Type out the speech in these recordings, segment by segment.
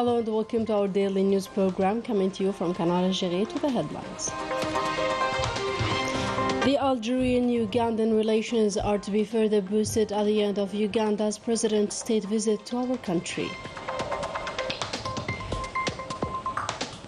Hello and welcome to our daily news program coming to you from Canal Algérie. To the headlines. The Algerian-Ugandan relations are to be further boosted at the end of Uganda's president's state visit to our country.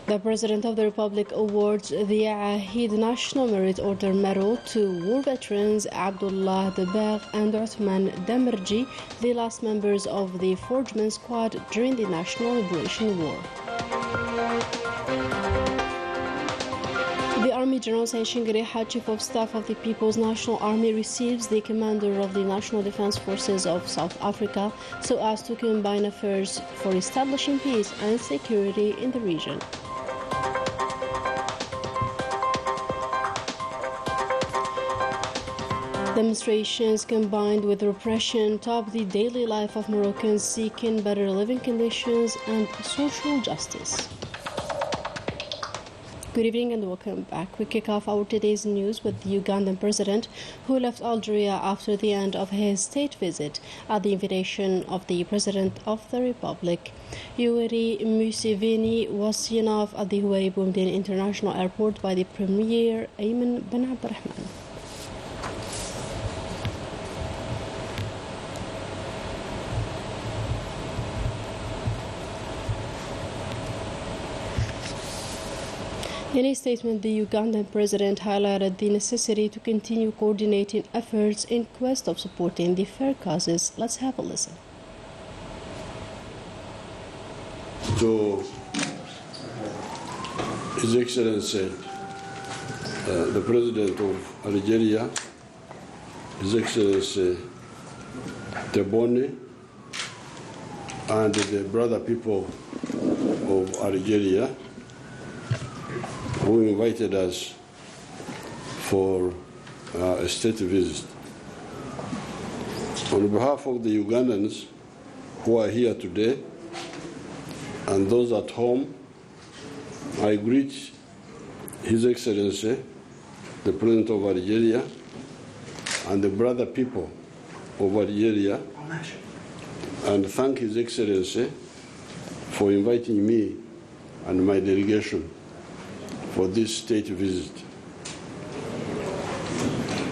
The President of the Republic awards the Aheed National Merit Order Medal to war veterans Abdullah Debagh and Uthman Demirji, the last members of the Forgeman Squad during the National Liberation War. The Army General Sachin Greha, Chief of Staff of the People's National Army, receives the Commander of the National Defense Forces of South Africa so as to combine efforts for establishing peace and security in the region. Demonstrations combined with repression top the daily life of Moroccans seeking better living conditions and social justice. Good evening and welcome back. We kick off our today's news with the Ugandan president who left Algeria after the end of his state visit at the invitation of the President of the Republic. Yoweri Museveni was seen off at the Huey Boumediene International Airport by the Premier Ayman bin Abdurrahman. In a statement, the Ugandan president highlighted the necessity to continue coordinating efforts in quest of supporting the fair causes. Let's have a listen. To His Excellency, the President of Algeria, His Excellency Tebboune, and the brother people of Algeria, who invited us for a state visit. On behalf of the Ugandans who are here today and those at home, I greet His Excellency, the President of Algeria, and the brother people of Algeria, and thank His Excellency for inviting me and my delegation for this state visit.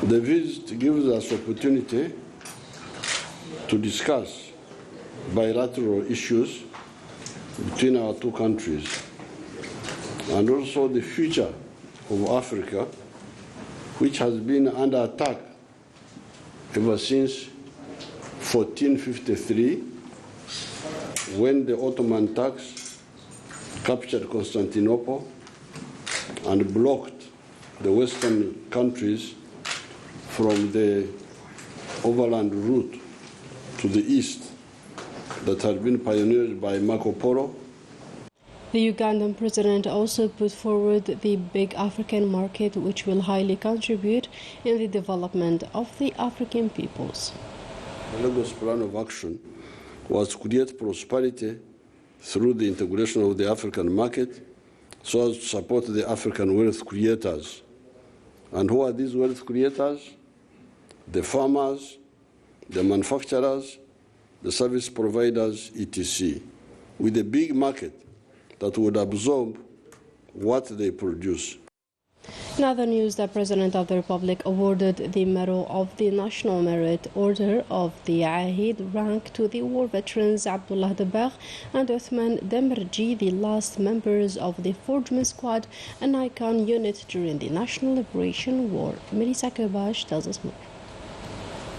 The visit gives us opportunity to discuss bilateral issues between our two countries and also the future of Africa, which has been under attack ever since 1453, when the Ottoman Turks captured Constantinople and blocked the Western countries from the overland route to the east that had been pioneered by Marco Polo. The Ugandan president also put forward the big African market, which will highly contribute in the development of the African peoples. The Lagos Plan of Action was to create prosperity through the integration of the African market, so as to support the African wealth creators. And who are these wealth creators? The farmers, the manufacturers, the service providers, etc., with a big market that would absorb what they produce. In other news, the President of the Republic awarded the Medal of the National Merit Order of the Aheed rank to the war veterans Abdullah Debagh and Uthman Demirji, the last members of the Forgeman Squad, an icon unit during the National Liberation War. Melissa Kebash tells us more.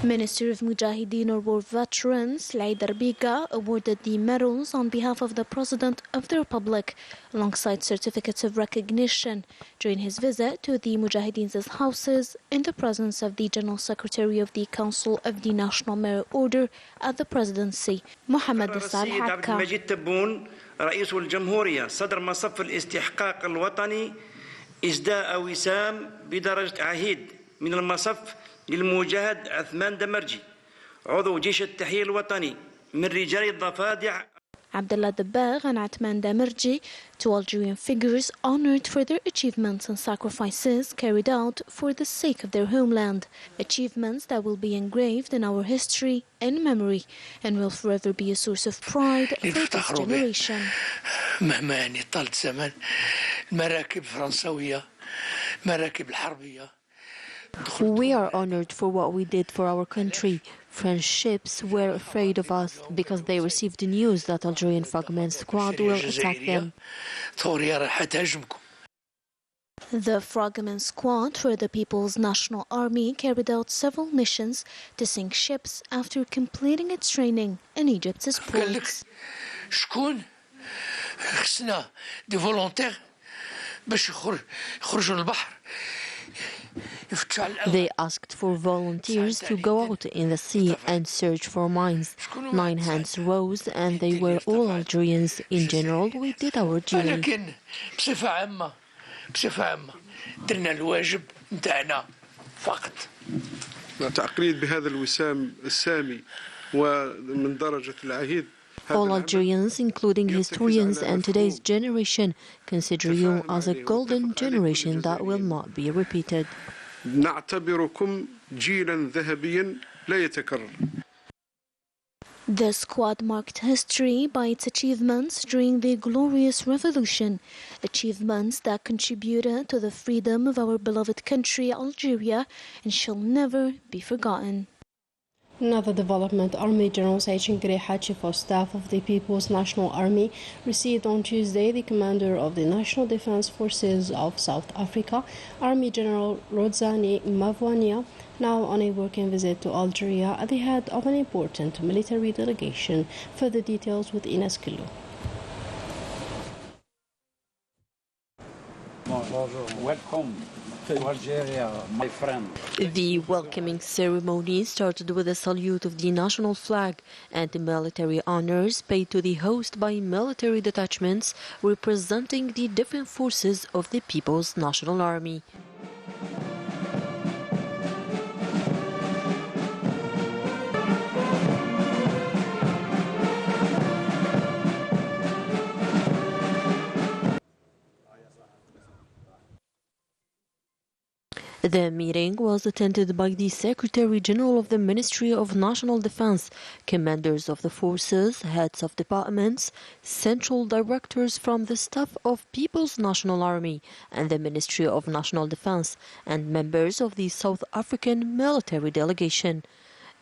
Minister of Mujahideen or War Veterans, Laïdar Biga, awarded the medals on behalf of the President of the Republic, alongside certificates of recognition, during his visit to the Mujahideen's houses in the presence of the General Secretary of the Council of the National Merit Order at the Presidency, Mohamed Salih Akka. المجيد تبون رئيس الجمهورية صدر مصف الاستحقاق الوطني إسداء وسام بدرجة عهيد من المصف للمجاهد عثمان دمرجي عضو جيش التحرير الوطني من رجال الضفادع. Abdullah Dabbagh and Atman Damirji, two Algerian figures honored for their achievements and sacrifices carried out for the sake of their homeland, achievements that will be engraved in our history and memory and will forever be a source of pride for this generation. مهما يعني طالت زمان المراكب الفرنسوية مراكب الحربية. We are honored for what we did for our country. French ships were afraid of us because they received the news that Algerian frogmen squad will attack them. The Frogmen Squad for the People's National Army carried out several missions to sink ships after completing its training in Egypt's ports. شكون خصنا دي فولونتير باش يخرجوا للبحر. They asked for volunteers to go out in the sea and search for mines. 9 hands rose and they were all Algerians. In general, we did our duty. لكن بصفة عامة درنا الواجب نتاعنا فقط. تقليد بهذا الوسام السامي ومن درجة العهيد. All Algerians, including historians and today's generation, consider you as a golden generation that will not be repeated. نعتبركم جيلا ذهبيا لا يتكرر. The squad marked history by its achievements during the Glorious Revolution, achievements that contributed to the freedom of our beloved country, Algeria, and shall never be forgotten. Another development, Army General Saïd Chief of Staff of the People's National Army, received on Tuesday the commander of the National Defense Forces of South Africa, Army General Rodzani Mavwania, now on a working visit to Algeria at the head of an important military delegation. Further details with Ines Kilo. Welcome to Algeria, my friend. The welcoming ceremony started with a salute of the national flag and the military honors paid to the host by military detachments representing the different forces of the People's National Army. The meeting was attended by the Secretary General of the Ministry of National Defense, commanders of the forces, heads of departments, central directors from the staff of People's National Army and the Ministry of National Defense, and members of the South African military delegation.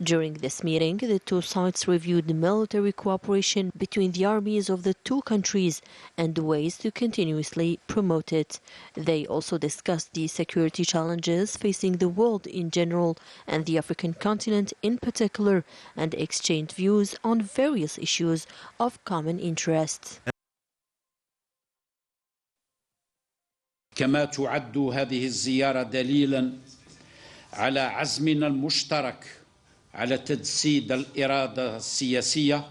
During this meeting, the two sides reviewed military cooperation between the armies of the two countries and ways to continuously promote it. They also discussed the security challenges facing the world in general and the African continent in particular, and exchanged views on various issues of common interest. كما تعد هذه الزيارة دليلا على عزمنا المشترك على تجسيد الإرادة السياسية.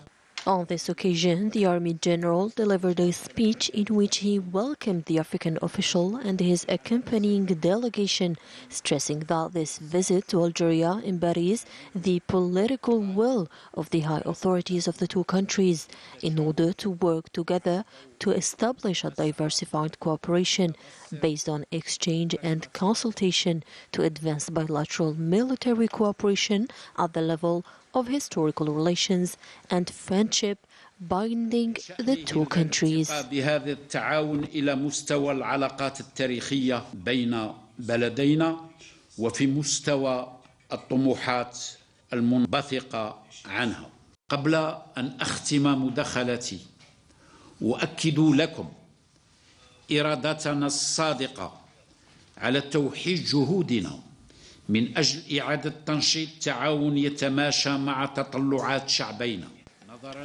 On this occasion, the Army General delivered a speech in which he welcomed the African official and his accompanying delegation, stressing that this visit to Algeria embodies the political will of the high authorities of the two countries in order to work together to establish a diversified cooperation based on exchange and consultation to advance bilateral military cooperation at the level of historical relations and friendship binding the two countries. بهذا التعاون إلى مستوى العلاقات التاريخية بين بلدينا وفي مستوى الطموحات المنبثقة عنها. قبل أن أختم مداخلتي أؤكد لكم إرادتنا الصادقة على توحيد جهودنا من أجل إعادة تنشيط تعاون يتماشى مع تطلعات شعبينا.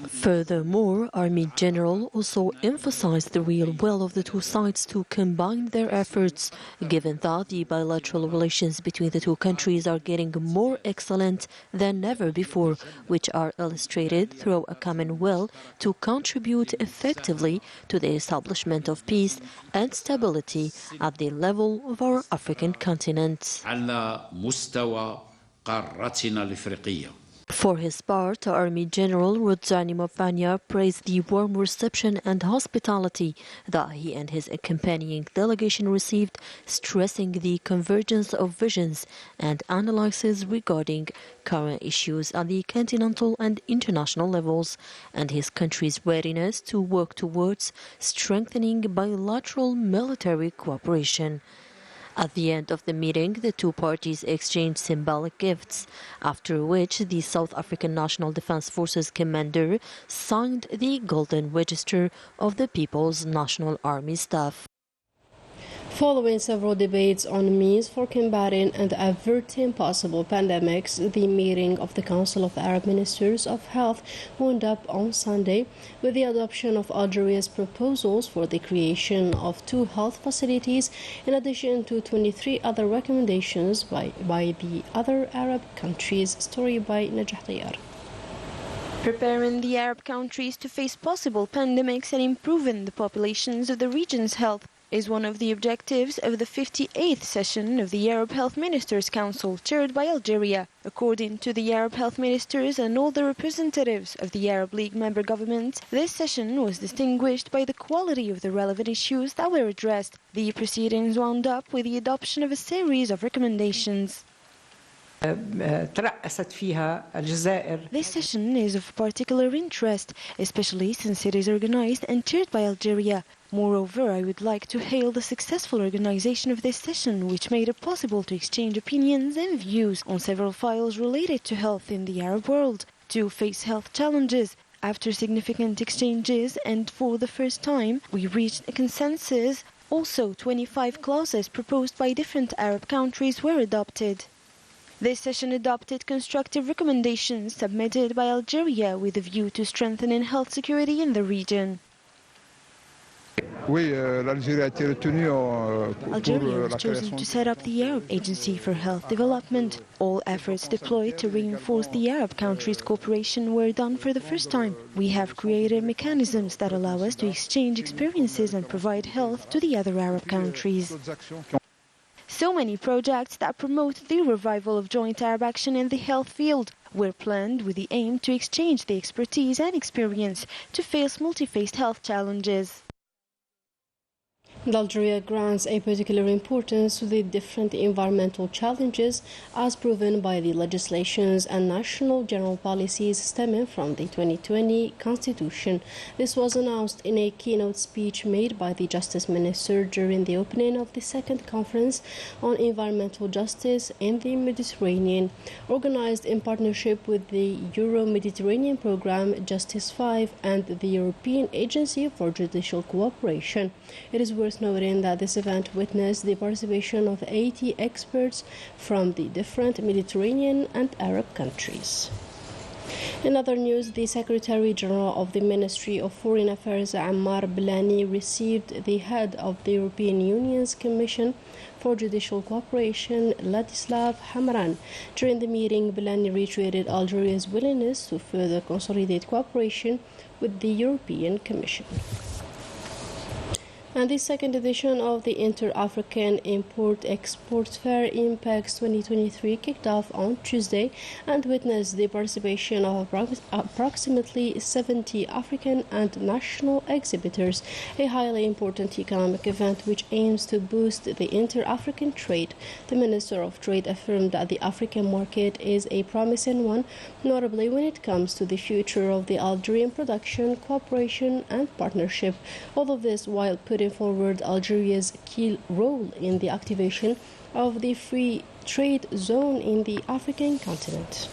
Furthermore, Army General also emphasized the real will of the two sides to combine their efforts, given that the bilateral relations between the two countries are getting more excellent than ever before, which are illustrated through a common will to contribute effectively to the establishment of peace and stability at the level of our African continent. على مستوى قارتنا الإفريقية. For his part, Army General Rudzani Mopanya praised the warm reception and hospitality that he and his accompanying delegation received, stressing the convergence of visions and analyses regarding current issues at the continental and international levels, and his country's readiness to work towards strengthening bilateral military cooperation. At the end of the meeting, the two parties exchanged symbolic gifts, after which the South African National Defence Forces commander signed the Golden Register of the People's National Army Staff. Following several debates on means for combating and averting possible pandemics, the meeting of the Council of Arab Ministers of Health wound up on Sunday with the adoption of Algeria's proposals for the creation of 2 health facilities, in addition to 23 other recommendations by the other Arab countries. Story by Najah Tayar. Preparing the Arab countries to face possible pandemics and improving the populations of the region's health is one of the objectives of the 58th session of the Arab Health Ministers Council, chaired by Algeria. According to the Arab Health Ministers and all the representatives of the Arab League member governments, this session was distinguished by the quality of the relevant issues that were addressed. The proceedings wound up with the adoption of a series of recommendations. This session is of particular interest, especially since it is organized and chaired by Algeria. Moreover, I would like to hail the successful organization of this session, which made it possible to exchange opinions and views on several files related to health in the Arab world, to face health challenges. After significant exchanges and for the first time, we reached a consensus. Also, 25 clauses proposed by different Arab countries were adopted. This session adopted constructive recommendations submitted by Algeria with a view to strengthening health security in the region. Algeria was chosen to set up the Arab Agency for Health Development. All efforts deployed to reinforce the Arab countries' cooperation were done for the first time. We have created mechanisms that allow us to exchange experiences and provide health to the other Arab countries. So many projects that promote the revival of joint Arab action in the health field were planned with the aim to exchange the expertise and experience to face multi-faced health challenges. Algeria grants a particular importance to the different environmental challenges as proven by the legislations and national general policies stemming from the 2020 Constitution. This was announced in a keynote speech made by the Justice Minister during the opening of the second conference on environmental justice in the Mediterranean, organized in partnership with the Euro-Mediterranean Programme Justice 5 and the European Agency for Judicial Cooperation. It is worth noting that this event witnessed the participation of 80 experts from the different Mediterranean and Arab countries. In other news, the Secretary General of the Ministry of Foreign Affairs, Ammar Blani, received the head of the European Union's Commission for Judicial Cooperation, Ladislav Hamran. During the meeting, Blani reiterated Algeria's willingness to further consolidate cooperation with the European Commission. And the second edition of the Inter-African Import-Export Fair IMPEX 2023 kicked off on Tuesday and witnessed the participation of approximately 70 African and national exhibitors, a highly important economic event which aims to boost the inter-African trade. The Minister of Trade affirmed that the African market is a promising one, notably when it comes to the future of the Algerian production, cooperation and partnership. All of this while putting forward Algeria's key role in the activation of the free trade zone in the African continent.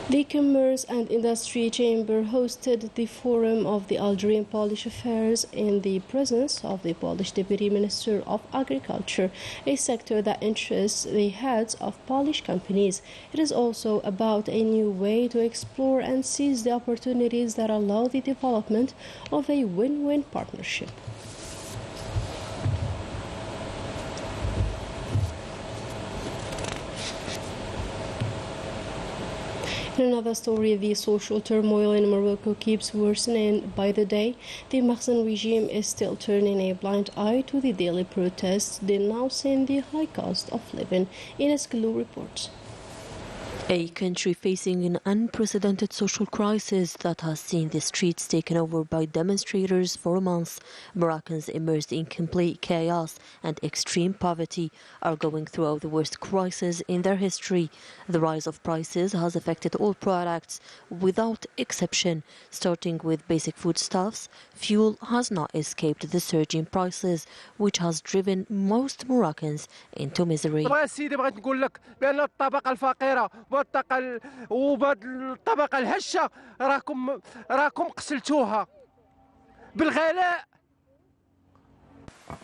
The Commerce and Industry Chamber hosted the Forum of the Algerian Polish Affairs in the presence of the Polish Deputy Minister of Agriculture, a sector that interests the heads of Polish companies. It is also about a new way to explore and seize the opportunities that allow the development of a win-win partnership. In another story, the social turmoil in Morocco keeps worsening by the day. The Makhzen regime is still turning a blind eye to the daily protests denouncing the high cost of living. Ines Glou reports. A country facing an unprecedented social crisis that has seen the streets taken over by demonstrators for months, Moroccans immersed in complete chaos and extreme poverty are going through the worst crisis in their history. The rise of prices has affected all products without exception, starting with basic foodstuffs. Fuel has not escaped the surge in prices, which has driven most Moroccans into misery. والطبقة الهشة راكم قتلتوها بالغلاء.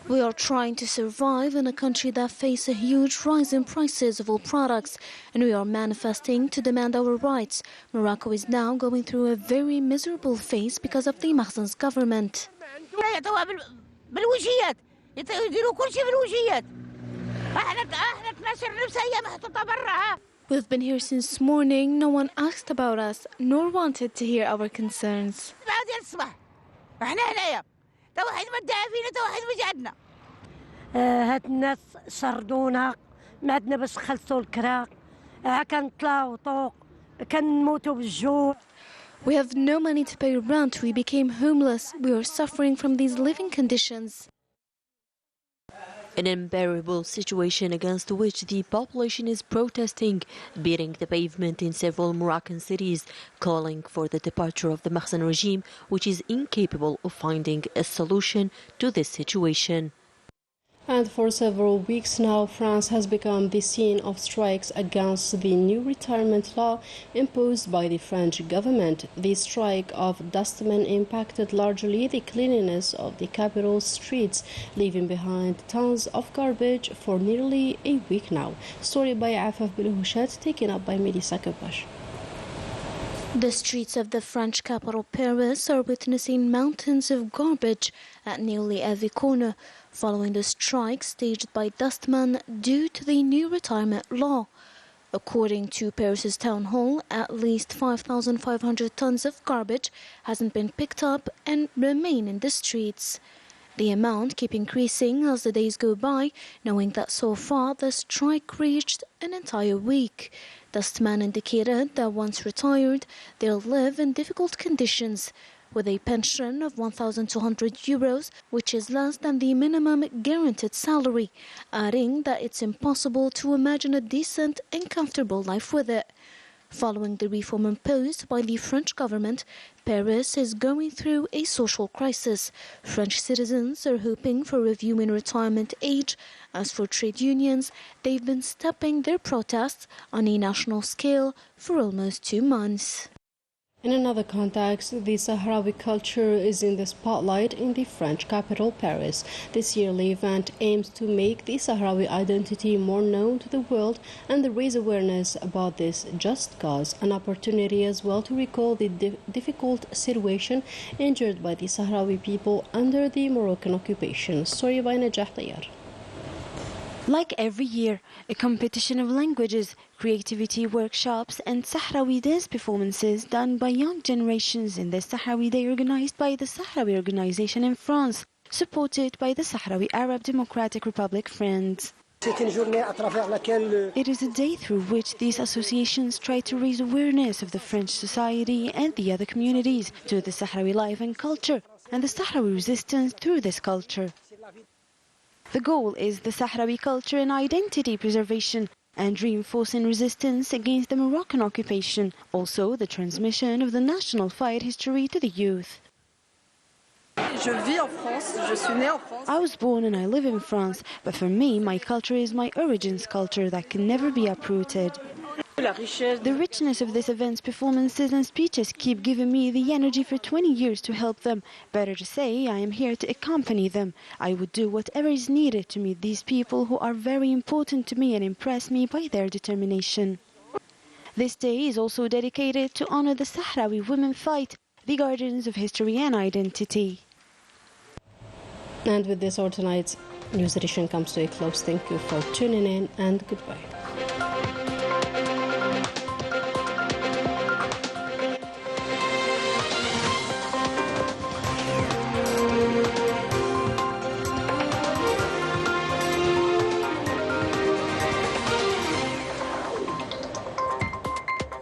We are trying to survive in a country that faces a huge rise in prices of all products, and we are manifesting to demand our rights. Morocco is now going through a very miserable phase because of the Mahzen's government. بالوجيات يديروا كل شيء بالوجيات. احنا 12 نفس ايام محطوطة برا. We've been here since morning. No one asked about us, nor wanted to hear our concerns. بعد الصباح احنا هنايا تو واحد مدعي فينا تو واحد وجعنا. هاد الناس شردونا ما عندنا باش نخلصوا الكرا كنطلعوا طوق كنموتوا بالجوع. We have no money to pay rent. We became homeless. We are suffering from these living conditions. An unbearable situation against which the population is protesting, beating the pavement in several Moroccan cities, calling for the departure of the Mahzen regime, which is incapable of finding a solution to this situation. And for several weeks now, France has become the scene of strikes against the new retirement law imposed by the French government. The strike of dustmen impacted largely the cleanliness of the capital streets, leaving behind tons of garbage for nearly a week now. Story by Afaf Belhushat, taken up by Melissa Kabash. The streets of the French capital Paris are witnessing mountains of garbage at nearly every corner, following the strike staged by dustmen due to the new retirement law. According to Paris's town hall, at least 5,500 tons of garbage hasn't been picked up and remain in the streets. The amount keeps increasing as the days go by, knowing that so far the strike reached an entire week. Dustmen indicated that once retired, they'll live in difficult conditions, with a pension of 1,200 euros, which is less than the minimum guaranteed salary, adding that it's impossible to imagine a decent and comfortable life with it. Following the reform imposed by the French government, Paris is going through a social crisis. French citizens are hoping for review in retirement age. As for trade unions, they've been stepping their protests on a national scale for almost 2 months. In another context, the Sahrawi culture is in the spotlight in the French capital, Paris. This yearly event aims to make the Sahrawi identity more known to the world and raise awareness about this just cause, an opportunity as well to recall the difficult situation endured by the Sahrawi people under the Moroccan occupation. Story by Najah Tayar. Like every year, a competition of languages, creativity workshops and Sahrawi dance performances done by young generations in the Sahrawi Day organized by the Sahrawi Organization in France, supported by the Sahrawi Arab Democratic Republic Friends. It is a day through which these associations try to raise awareness of the French society and the other communities to the Sahrawi life and culture and the Sahrawi resistance through this culture. The goal is the Sahrawi culture and identity preservation and reinforcing resistance against the Moroccan occupation, also the transmission of the national fight history to the youth. I was born and I live in France, but for me, my culture is my origins culture that can never be uprooted. The richness of this event's performances and speeches keep giving me the energy for 20 years to help them. Better to say, I am here to accompany them. I would do whatever is needed to meet these people who are very important to me and impress me by their determination. This day is also dedicated to honor the Sahrawi women fight, the guardians of history and identity. And with this, our tonight's news edition comes to a close. Thank you for tuning in and goodbye.